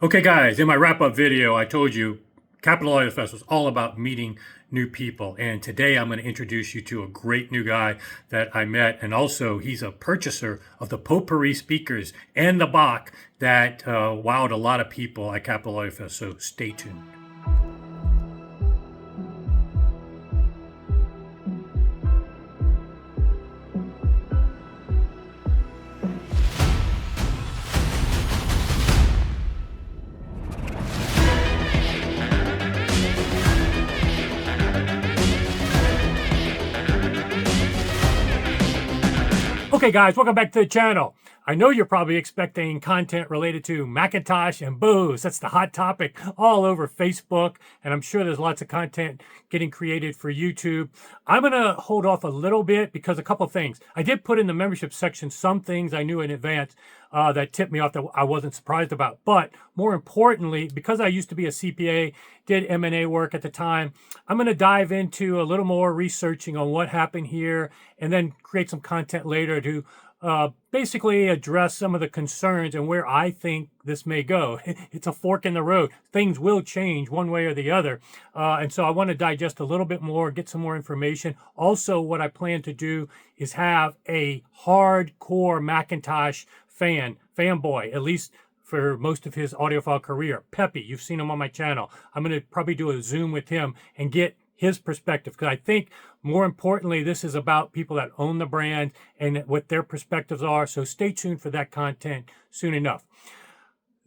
Okay, guys, in my wrap-up video, I told you Capital Audio Fest was all about meeting new people. And today I'm going to introduce you to a great new guy that I met. And also, he's a purchaser of the Popori speakers and the Bach that wowed a lot of people at Capital Audio Fest. So stay tuned. Okay, guys, welcome back to the channel. I know you're probably expecting content related to Macintosh and booze. That's the hot topic all over Facebook, and I'm sure there's lots of content getting created for YouTube. I'm going to hold off a little bit because a couple of things. I did put in the membership section some things I knew in advance that tipped me off that I wasn't surprised about. But more importantly, because I used to be a CPA, did M&A work at the time, I'm going to dive into a little more researching on what happened here and then create some content later to basically address some of the concerns and where I think this may go. It's a fork in the road. Things will change one way or the other. And so I want to digest a little bit more, get some more information. Also, what I plan to do is have a hardcore Macintosh fanboy, at least for most of his audiophile career. Peppy, you've seen him on my channel. I'm going to probably do a Zoom with him and get his perspective, because I think more importantly, this is about people that own the brand and what their perspectives are. So stay tuned for that content soon enough.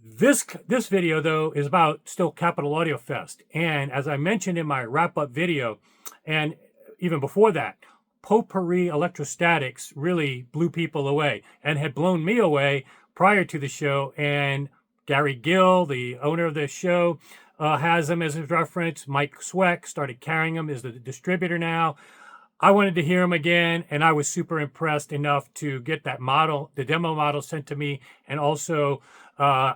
This video, though, is about still Capital Audio Fest. And as I mentioned in my wrap-up video, and even before that, Popori Electrostatics really blew people away and had blown me away prior to the show. And Gary Gill, the owner of the show, has him as his reference. Mike Sweck started carrying him as the distributor now. I wanted to hear him again, and I was super impressed enough to get that model, the demo model, sent to me, and also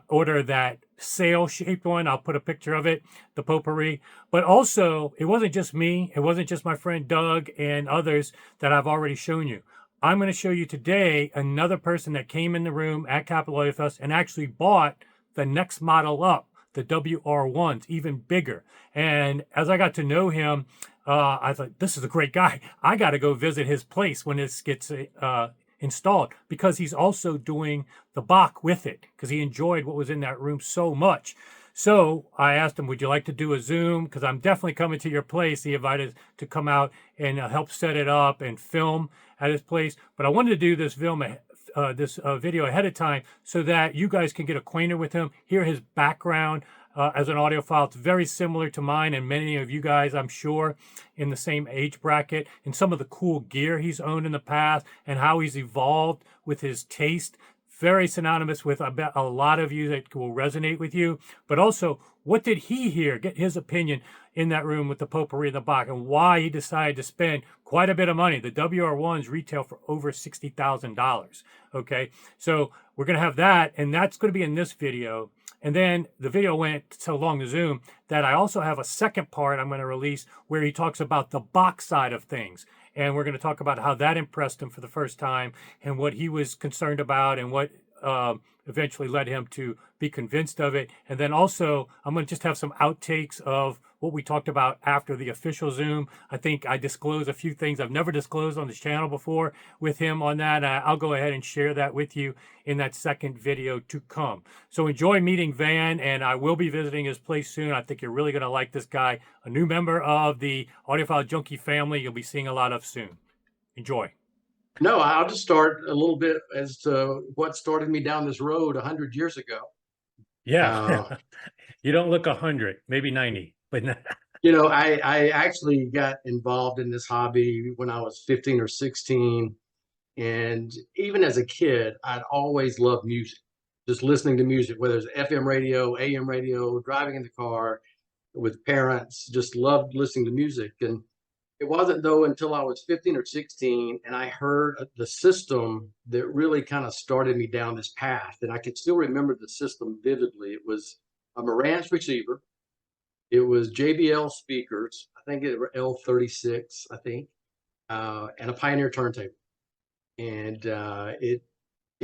order that sail-shaped one. I'll put a picture of it, the Popori. But also, it wasn't just me. It wasn't just my friend Doug and others that I've already shown you. I'm going to show you today another person that came in the room at Capital Audio Fest and actually bought the next model up, the WR1s, even bigger. And as I got to know him, I thought, this is a great guy. I got to go visit his place when this gets installed, because he's also doing the Bach with it, because he enjoyed what was in that room so much. So I asked him, would you like to do a Zoom? Because I'm definitely coming to your place. He invited us to come out and help set it up and film at his place. But I wanted to do this video ahead of time so that you guys can get acquainted with him, hear his background as an audiophile. It's very similar to mine and many of you guys, I'm sure, in the same age bracket, and some of the cool gear he's owned in the past and how he's evolved with his taste. Very synonymous with, I bet, a lot of you that will resonate with you. But also, what did he hear? Get his opinion in that room with the Popori and the Bach, and why he decided to spend quite a bit of money. The WR1s retail for over $60,000. Okay, so we're going to have that, and that's going to be in this video. And then the video went so long to Zoom that I also have a second part I'm going to release where he talks about the Bach side of things. And we're going to talk about how that impressed him for the first time and what he was concerned about and what eventually led him to be convinced of it. And then also, I'm going to just have some outtakes of what we talked about after the official Zoom. I think I disclosed a few things I've never disclosed on this channel before with him on that. I'll go ahead and share that with you in that second video to come. So enjoy meeting Van, and I will be visiting his place soon. I think you're really going to like this guy, a new member of the Audiophile Junkie family you'll be seeing a lot of soon. Enjoy. No, I'll just start a little bit as to what started me down this road 100 years ago. Yeah, you don't look 100, maybe 90, but not. I actually got involved in this hobby when I was 15 or 16. And even as a kid, I'd always loved music, just listening to music, whether it's FM radio, AM radio, driving in the car with parents, just loved listening to music. And it wasn't, though, until I was 15 or 16 and I heard the system that really kind of started me down this path. And I can still remember the system vividly. It was a Marantz receiver. It was JBL speakers. I think it were L36, I think, and a Pioneer turntable. And it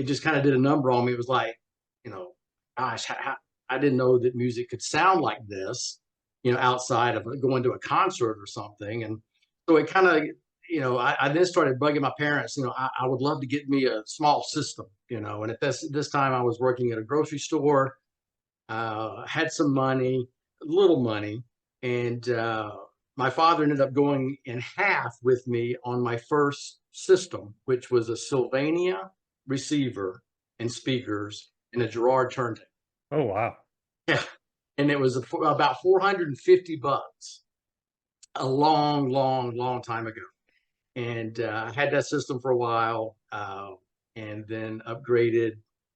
just kind of did a number on me. It was like, gosh, I didn't know that music could sound like this, outside of going to a concert or something. And so it kind of, I then started bugging my parents. I would love to get me a small system, and at this time I was working at a grocery store, had some money, little money, and my father ended up going in half with me on my first system, which was a Sylvania receiver and speakers and a Gerard turntable. Oh, wow. Yeah. And it was about $450 a long, long, long time ago. And I had that system for a while, and then upgraded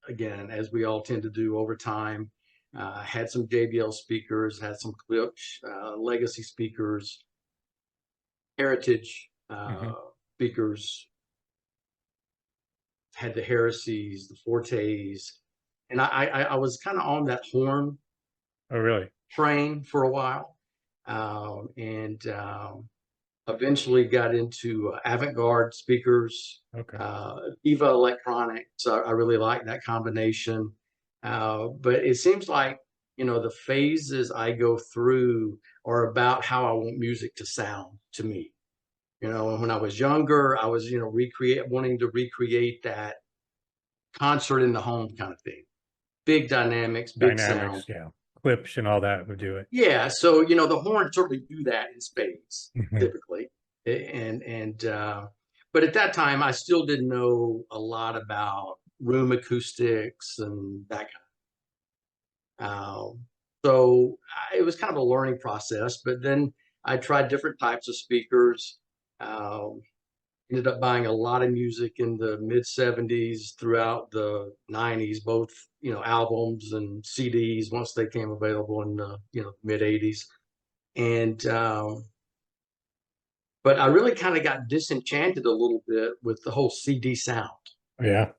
again, as we all tend to do over time. Had some JBL speakers, had some Klipsch legacy speakers, heritage speakers, had the Heresies, the Fortes, and I was kind of on that horn Oh, really? train for a while, and eventually got into avant-garde speakers, Okay. Eva Electronics. I really like that combination, but it seems like the phases I go through are about how I want music to sound to me. And when I was younger, I was wanting to recreate that concert in the home kind of thing, big dynamics, big Dynamics, sound. yeah. Clips and all that would do it. Yeah, so the horns certainly do that in spades, Mhm. typically, but at that time I still didn't know a lot about room acoustics and that kind of. So it was kind of a learning process. But then I tried different types of speakers. Ended up buying a lot of music in the mid '70s, throughout the '90s, both albums and CDs once they came available in the mid '80s. And but I really kind of got disenchanted a little bit with the whole CD sound. Yeah.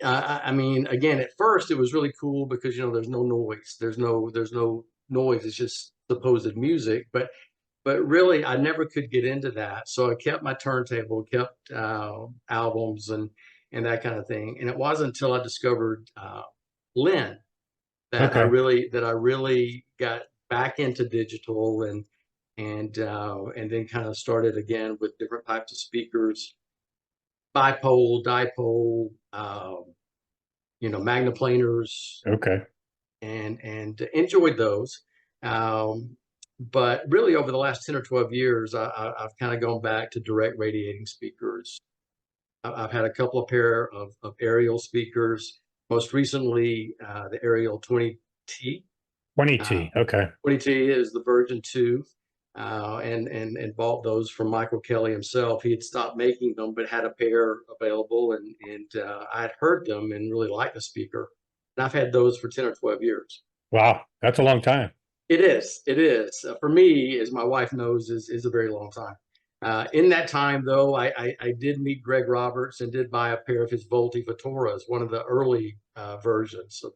I mean, again, at first it was really cool because there's no noise, there's no noise. It's just supposed music, but really I never could get into that. So I kept my turntable, kept albums and that kind of thing. And it wasn't until I discovered Lynn that Okay. I really got back into digital, and then kind of started again with different types of speakers, bipole, dipole, magnaplaners, Okay. and enjoyed those. But really, over the last 10 or 12 years, I've kind of gone back to direct radiating speakers. I've had a couple of pair of aerial speakers. Most recently, the Aerial 20T. 20T. Okay. 20T is the version 2, and bought those from Michael Kelly himself. He had stopped making them, but had a pair available, and I had heard them and really liked the speaker. And I've had those for 10 or 12 years. Wow. That's a long time. It is. It is. For me, as my wife knows, is a very long time. In that time, though, I did meet Greg Roberts and did buy a pair of his Volti Vittoras, one of the early versions of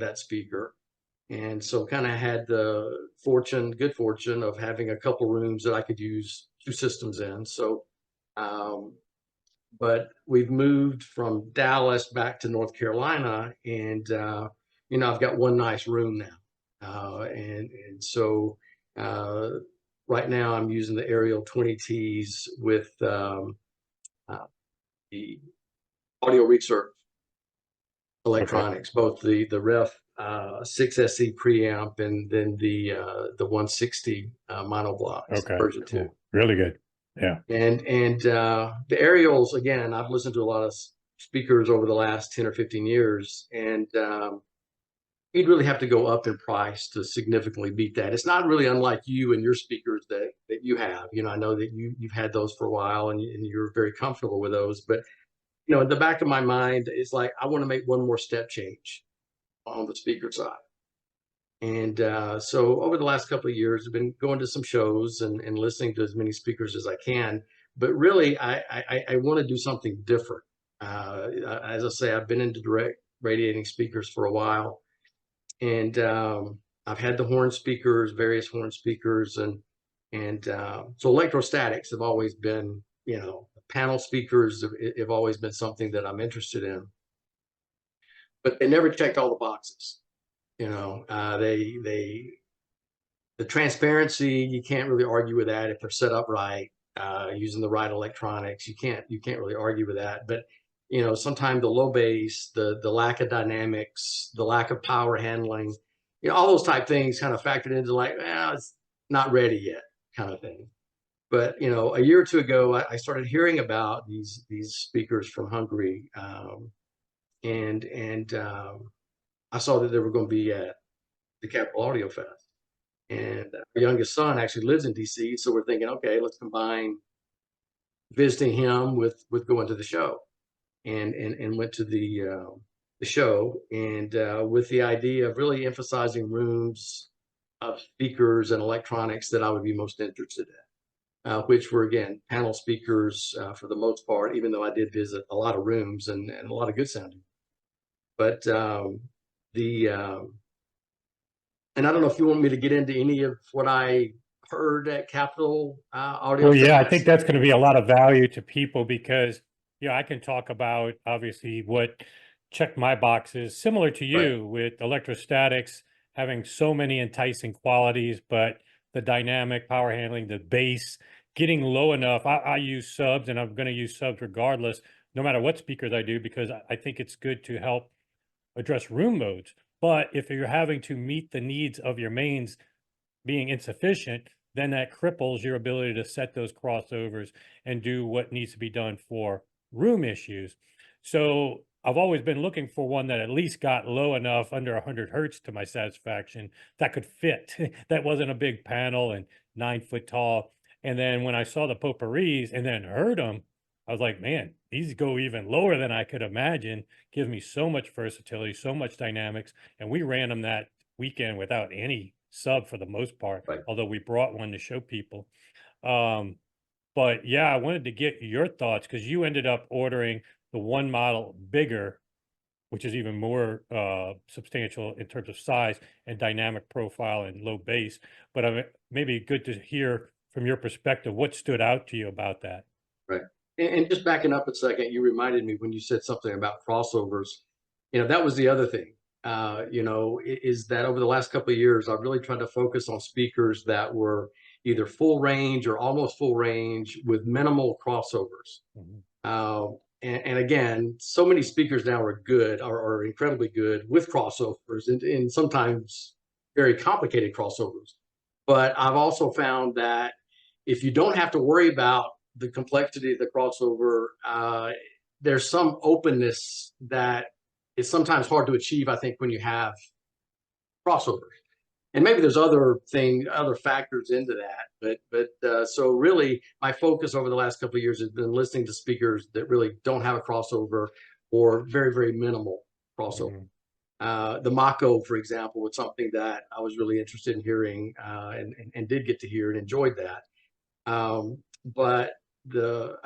that speaker. And so kind of had the good fortune of having a couple rooms that I could use two systems in. So, but we've moved from Dallas back to North Carolina, and I've got one nice room now. And so right now I'm using the Aerial 20Ts with the audio research electronics, both the Ref 6SE preamp and then the 160 monoblock version 2. Cool. Really good. Yeah. And the Aerials, again, I've listened to a lot of speakers over the last 10 or 15 years, and you'd really have to go up in price to significantly beat that. It's not really unlike you and your speakers that you have. I know that you've had those for a while, and you're very comfortable with those. But in the back of my mind, it's like I want to make one more step change on the speaker side. And so over the last couple of years, I've been going to some shows and listening to as many speakers as I can. But really, I want to do something different. As I say, I've been into direct radiating speakers for a while. And I've had the horn speakers, various horn speakers, and so electrostatics have always been, panel speakers have always been something that I'm interested in. But they never checked all the boxes. You know, the transparency, you can't really argue with that if they're set up right, using the right electronics. You can't really argue with that. But you know, sometimes the low bass, the lack of dynamics, the lack of power handling, you know, all those type things kind of factored into like, well, it's not ready yet, kind of thing. But you know, a year or two ago, I started hearing about these speakers from Hungary, and I saw that they were going to be at the Capital Audio Fest. And our youngest son actually lives in DC, so we're thinking, okay, let's combine visiting him with going to the show, and went to the show, and with the idea of really emphasizing rooms of speakers and electronics that I would be most interested in, which were again panel speakers for the most part, even though I did visit a lot of rooms and a lot of good sounding. But the and I don't know if you want me to get into any of what I heard at Capitol Audio Well, yeah, I Fest. think that's going to be a lot of value to people because, you know, I can talk about obviously what checked my boxes, similar to Right. you with electrostatics having so many enticing qualities, but the dynamic power handling, the bass getting low enough. I use subs and I'm going to use subs regardless, no matter what speakers I do, because I think it's good to help address room modes. But if you're having to meet the needs of your mains being insufficient, then that cripples your ability to set those crossovers and do what needs to be done for room issues. So I've always been looking for one that at least got low enough under 100 hertz to my satisfaction that could fit. That wasn't a big panel and 9 foot tall. And then when I saw the Poporis and then heard them, I was like, man, these go even lower than I could imagine. Gives me so much versatility, so much dynamics. And we ran them that weekend without any sub for the most part, Right. although we brought one to show people. But yeah, I wanted to get your thoughts because you ended up ordering the one model bigger, which is even more substantial in terms of size and dynamic profile and low bass. But maybe good to hear from your perspective what stood out to you about that. Right. And just backing up a second, you reminded me when you said something about crossovers. You know, that was the other thing. You know, is that over the last couple of years, I've really tried to focus on speakers that were either full range or almost full range with minimal crossovers. Mhm. And again, so many speakers now are good, are incredibly good with crossovers, and sometimes very complicated crossovers. But I've also found that if you don't have to worry about the complexity of the crossover, there's some openness that is sometimes hard to achieve, I think, when you have crossovers. And maybe there's other factors into that, but so really, my focus over the last couple of years has been listening to speakers that really don't have a crossover or very, very minimal crossover. The Mako, for example, was something that I was really interested in hearing, and did get to hear and enjoyed that. But the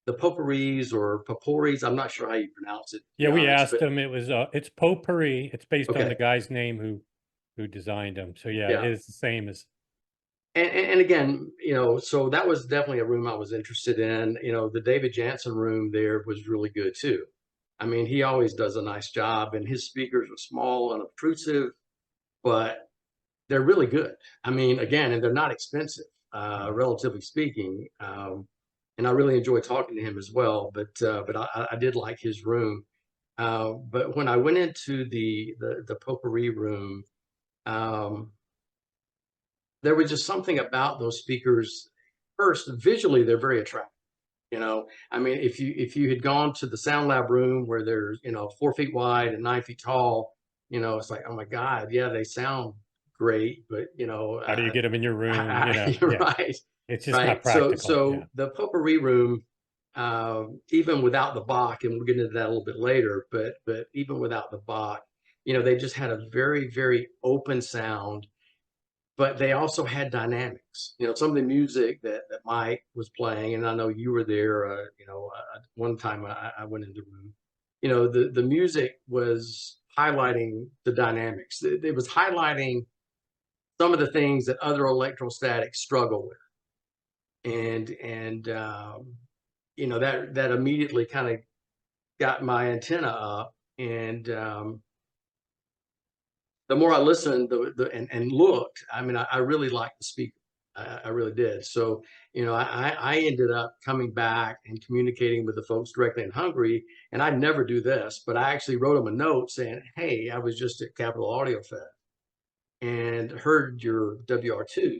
Poporis or Poporis, I'm not sure how you pronounce it, to Yeah, be we honest, asked but him. It was it's Popori. It's based on the okay, guy's name who designed them. So yeah, it yeah. is the same as. And again, you know, so that was definitely a room I was interested in. You know, the David Jansen room there was really good too. I mean, he always does a nice job, and his speakers are small and obtrusive, but they're really good. I mean, again, and they're not expensive, relatively speaking. And I really enjoy talking to him as well. But I did like his room. But when I went into the potpourri room, um, there was just something about those speakers. First, visually, they're very attractive. You know, I mean, if you had gone to the Sound Lab room where they're 4 feet wide and 9 feet tall, you know, it's like, oh my God, yeah, they sound great, but How do you get them in your room? You know, you're yeah, right, it's just not right. So practical. Yeah. so the potpourri room, even without the Bach, and we'll get into that a little bit later, but even without the Bach, you know, they just had a very, very open sound, but they also had dynamics. You know, some of the music that Mike was playing, and I know you were there. One time I went into the room. You know, the music was highlighting the dynamics. It was highlighting some of the things that other electrostatics struggle with, and you know, that immediately kind of got my antenna up, and the more I listened and looked, I mean, I really liked the speaker. I really did. So, I ended up coming back and communicating with the folks directly in Hungary. And I'd never do this, but I actually wrote them a note saying, hey, I was just at Capital Audiophile and heard your WR2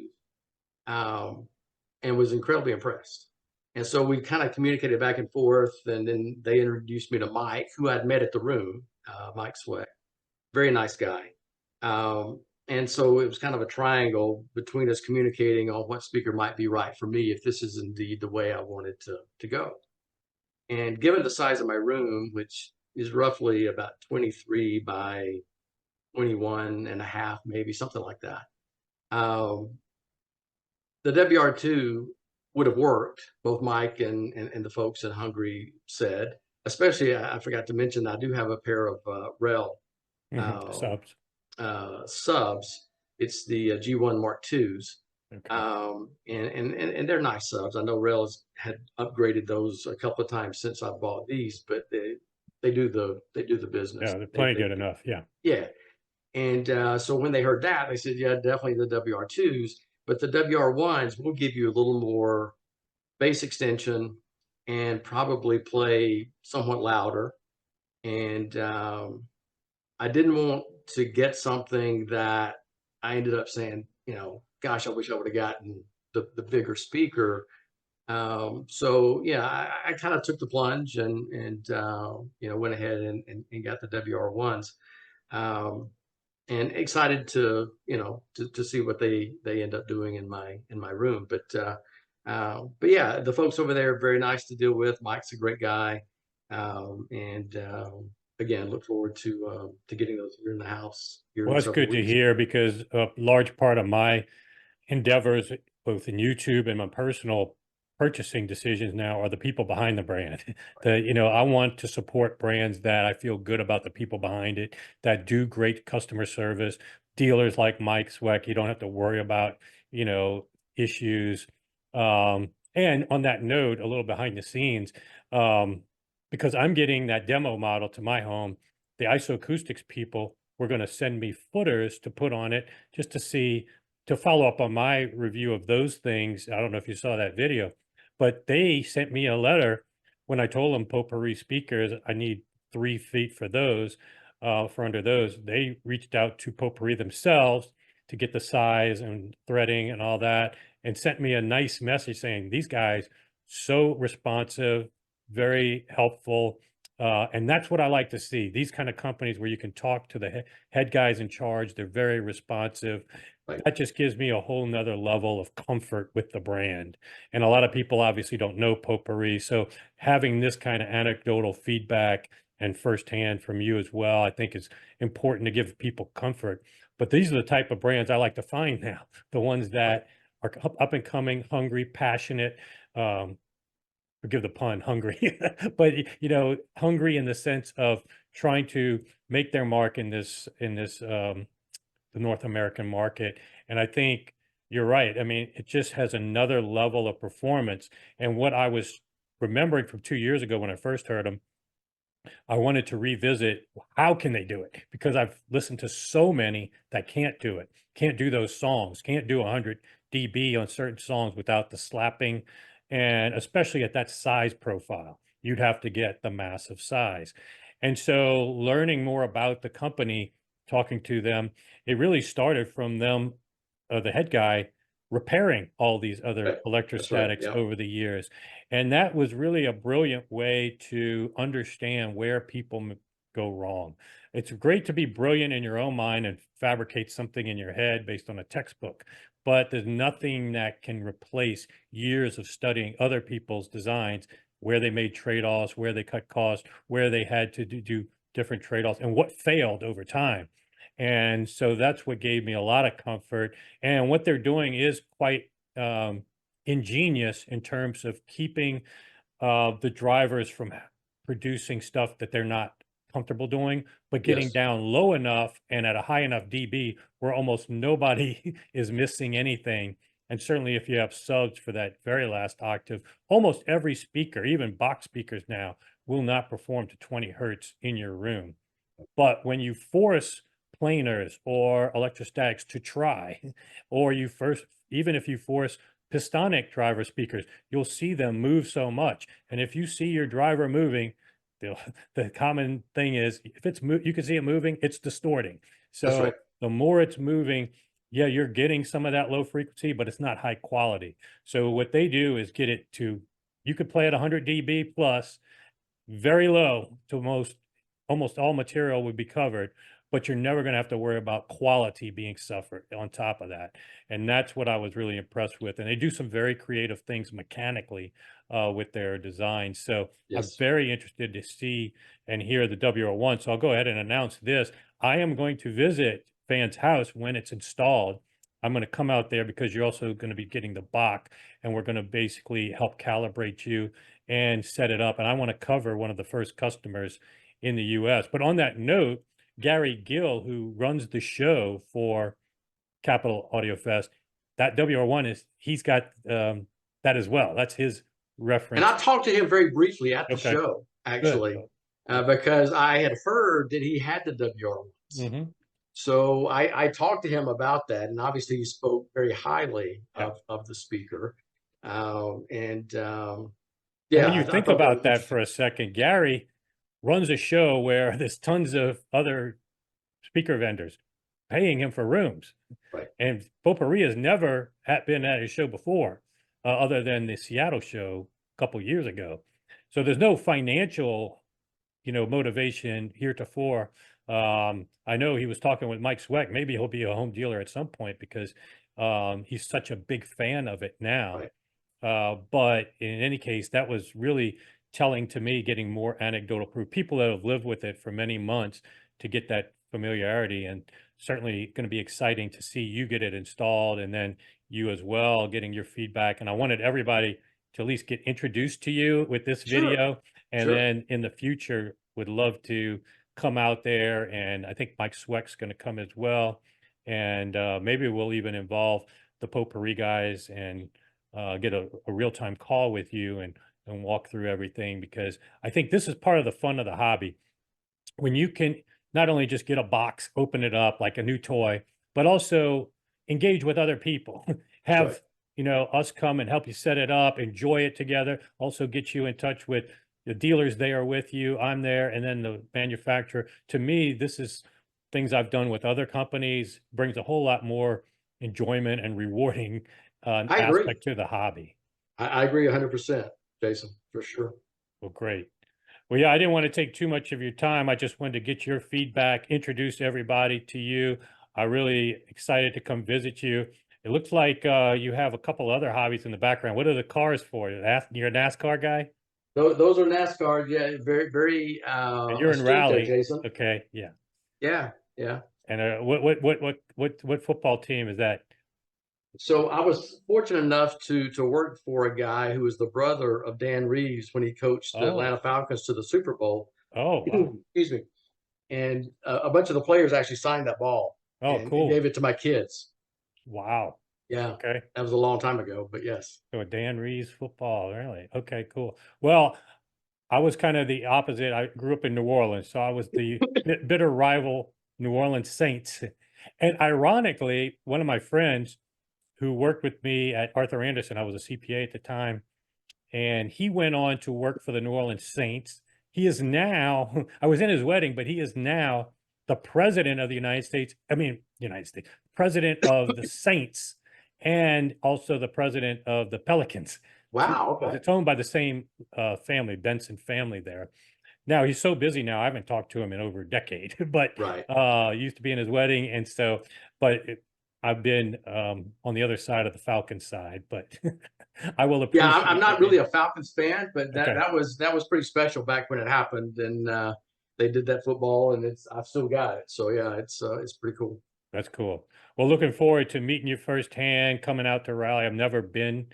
and was incredibly impressed. And so we kind of communicated back and forth. And then they introduced me to Mike, who I'd met at the room, Mike Sweck. Very nice guy. And so it was kind of a triangle between us communicating on what speaker might be right for me if this is indeed the way I wanted to go. And given the size of my room, which is roughly about 23 by 21 and a half, maybe something like that, the WR2 would have worked, both Mike and the folks in Hungary said. Especially, I forgot to mention, I do have a pair of REL subs. Subs. It's the G1 Mark IIs. Okay. And they're nice subs. I know REL's had upgraded those a couple of times since I bought these, but they do the business. Yeah, they're plenty good enough. Yeah. Yeah. And so when they heard that, they said, yeah, definitely the WR2s, but the WR1s will give you a little more bass extension and probably play somewhat louder. And I didn't want to get something that I ended up saying, gosh, I wish I would have gotten the bigger speaker. So yeah, I kind of took the plunge and went ahead and got the WR1s. And excited to see what they end up doing in my room. But yeah, the folks over there are very nice to deal with. Mike's a great guy. Again, look forward to getting those here in the house. Well, that's good to hear, because a large part of my endeavors, both in YouTube and my personal purchasing decisions now, are the people behind the brand. I want to support brands that I feel good about the people behind it, that do great customer service. Dealers like Mike Sweck, you don't have to worry about, issues. And on that note, a little behind the scenes, because I'm getting that demo model to my home, the isoacoustics people were going to send me footers to put on it just to follow up on my review of those things. I don't know if you saw that video, but they sent me a letter when I told them Popori speakers, I need 3 feet for those, for under those. They reached out to Popori themselves to get the size and threading and all that, and sent me a nice message saying, these guys, so responsive, very helpful. And that's what I like to see. These kind of companies where you can talk to the head guys in charge, they're very responsive. Right. That just gives me a whole nother level of comfort with the brand. And a lot of people obviously don't know Popori. So having this kind of anecdotal feedback and firsthand from you as well, I think is important to give people comfort. But these are the type of brands I like to find now, the ones that are up and coming, hungry, passionate, forgive the pun, hungry, but hungry in the sense of trying to make their mark in this the North American market. And I think you're right. I mean, it just has another level of performance. And what I was remembering from 2 years ago when I first heard them, I wanted to revisit, how can they do it? Because I've listened to so many that can't do it, can't do those songs, can't do 100 dB on certain songs without the slapping. And especially at that size profile, you'd have to get the massive size. And so learning more about the company, talking to them, it really started from them, the head guy, repairing all these other electrostatics over the years. And that was really a brilliant way to understand where people go wrong. It's great to be brilliant in your own mind and fabricate something in your head based on a textbook, but there's nothing that can replace years of studying other people's designs, where they made trade-offs, where they cut costs, where they had to do different trade-offs, and what failed over time. And so that's what gave me a lot of comfort. And what they're doing is quite ingenious in terms of keeping the drivers from producing stuff that they're not comfortable doing, but getting down low enough and at a high enough dB where almost nobody is missing anything. And certainly if you have subs for that very last octave, almost every speaker, even box speakers now, will not perform to 20 hertz in your room. But when you force planars or electrostatics to try, or even if you force pistonic driver speakers, you'll see them move so much. And if you see your driver moving, the common thing is if you can see it moving, it's distorting. That's So right. the more it's moving, yeah, you're getting some of that low frequency, but it's not high quality. So what they do is get it to, you could play at 100 dB plus, very low to almost all material would be covered, but you're never going to have to worry about quality being suffered on top of that. And that's what I was really impressed with. And they do some very creative things mechanically with their design. So I'm Yes. very interested to see and hear the WR1. So I'll go ahead and announce this. I am going to visit Van's house when it's installed. I'm going to come out there because you're also going to be getting the Bach, and we're going to basically help calibrate you and set it up. And I want to cover one of the first customers in the US. But on that note, Gary Gill, who runs the show for Capital Audio Fest, that WR1 he's got that as well. That's his reference. And I talked to him very briefly at the Okay. show, actually, because I had heard that he had the WR1s. Mm-hmm. So I talked to him about that, and obviously he spoke very highly Yeah. of the speaker. Yeah, when you think about that for a second, Gary runs a show where there's tons of other speaker vendors paying him for rooms. Right. And Popori has never been at his show before, other than the Seattle show a couple years ago. So there's no financial, motivation heretofore. I know he was talking with Mike Sweck. Maybe he'll be a home dealer at some point because he's such a big fan of it now. Right. But in any case, that was really telling to me, getting more anecdotal proof, people that have lived with it for many months to get that familiarity, and certainly going to be exciting to see you get it installed and then you as well getting your feedback. And I wanted everybody to at least get introduced to you with this video. And then in the future would love to come out there, and I think Mike Sweck's going to come as well. And maybe we'll even involve the Popori guys and get a real-time call with you and walk through everything, because I think this is part of the fun of the hobby. When you can not only just get a box, open it up like a new toy, but also engage with other people, have, us come and help you set it up, enjoy it together, also get you in touch with the dealers. They are with you, I'm there, and then the manufacturer. To me, this is things I've done with other companies, brings a whole lot more enjoyment and rewarding aspect to the hobby. I agree 100%, Jason, for sure. Well, great. Well, yeah, I didn't want to take too much of your time. I just wanted to get your feedback, introduce everybody to you. I'm really excited to come visit you. It looks like you have a couple other hobbies in the background. What are the cars for? You're a NASCAR guy? Those are NASCAR. Yeah, very, very. And you're in rally, Jason. Okay, yeah. Yeah. And what football team is that? So I was fortunate enough to work for a guy who was the brother of Dan Reeves when he coached the Atlanta Falcons to the Super Bowl. Oh, wow. Excuse me. And a bunch of the players actually signed that ball. Oh, and cool. Gave it to my kids. Wow. Yeah. Okay. That was a long time ago, but yes. So Dan Reeves football, really? Okay, cool. Well, I was kind of the opposite. I grew up in New Orleans, so I was the bitter rival New Orleans Saints. And ironically, one of my friends who worked with me at Arthur Anderson, I was a CPA at the time, and he went on to work for the New Orleans Saints. He is now, I was in his wedding, but he is now the president of the United States, president of the Saints, and also the president of the Pelicans. Wow. Okay. It's owned by the same family, Benson family there. Now he's so busy now, I haven't talked to him in over a decade, but used to be in his wedding. And so, I've been on the other side of the Falcons side, but I will appreciate. Yeah, I'm not really a Falcons fan, but that was pretty special back when it happened, and they did that football, and I've still got it. So yeah, it's pretty cool. That's cool. Well, looking forward to meeting you firsthand, coming out to Raleigh. I've never been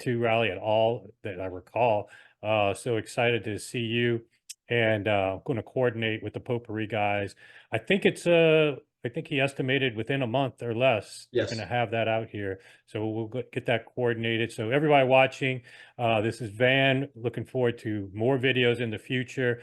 to Raleigh at all that I recall. So excited to see you, and going to coordinate with the Popori guys. I think he estimated within a month or less, yes, they're going to have that out here. So we'll get that coordinated. So everybody watching, this is Van, looking forward to more videos in the future.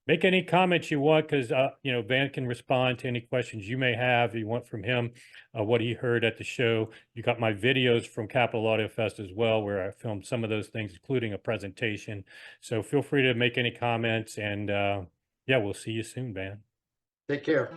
make any comments you want, because you know, Van can respond to any questions you may have. You want from him what he heard at the show. You got my videos from Capital Audio Fest as well, where I filmed some of those things, including a presentation. So feel free to make any comments, and yeah, we'll see you soon, Van. Take care.